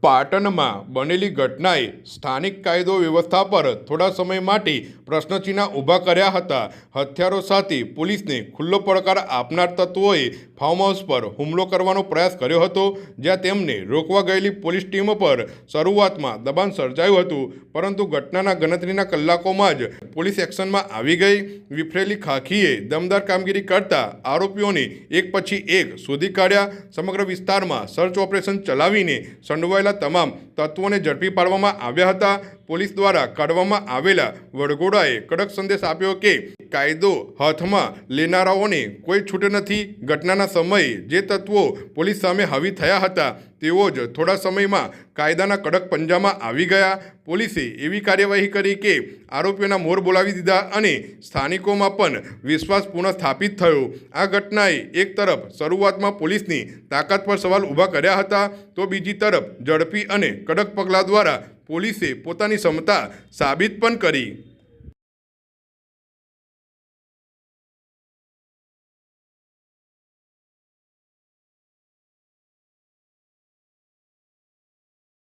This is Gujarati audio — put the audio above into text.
પાટણમાં બનેલી ઘટનાએ સ્થાનિક કાયદો વ્યવસ્થા પર થોડા સમય માટે પ્રશ્નચિહ્ન ઊભા કર્યા હતા। હથિયારો સાથે પોલીસને ખુલ્લો પડકાર આપનાર તત્વોએ ફાર્મ હાઉસ પર હુમલો કરવાનો પ્રયાસ કર્યો હતો, જ્યાં તેમને રોકવા ગયેલી પોલીસ ટીમ પર શરૂઆતમાં દબાણ સર્જાયું હતું, પરંતુ ઘટનાના ગણતરીના કલાકોમાં જ પોલીસ એક્શનમાં આવી ગઈ। વિફરેલી ખાખીએ દમદાર કામગીરી કરતા આરોપીઓને એક પછી એક શોધી કાઢ્યા। સમગ્ર વિસ્તારમાં સર્ચ ઓપરેશન ચલાવીને સંડોવાયેલા તમામ તત્વોને ઝડપી પાડવામાં આવ્યા હતા। પોલીસ દ્વારા કાઢવામાં આવેલા વરઘોડાએ કડક સંદેશ આપ્યો કે કાયદો હાથમાં લેનારાઓને કોઈ છૂટ નથી। ઘટનાના સમયે જે તત્વો પોલીસ સામે હાવી થયા હતા તેઓ જ થોડા સમયમાં કાયદાના કડક પંજામાં આવી ગયા। પોલીસે એવી કાર્યવાહી કરી કે આરોપીઓના મોર બોલાવી દીધા અને સ્થાનિકોમાં પણ વિશ્વાસ પુનઃ સ્થાપિત થયો। આ ઘટનાએ એક તરફ શરૂઆતમાં પોલીસની તાકાત પર સવાલ ઊભા કર્યા હતા, તો બીજી તરફ ઝડપી અને કડક પગલાં દ્વારા પોલીસે પોતાની ક્ષમતા સાબિત પણ કરી।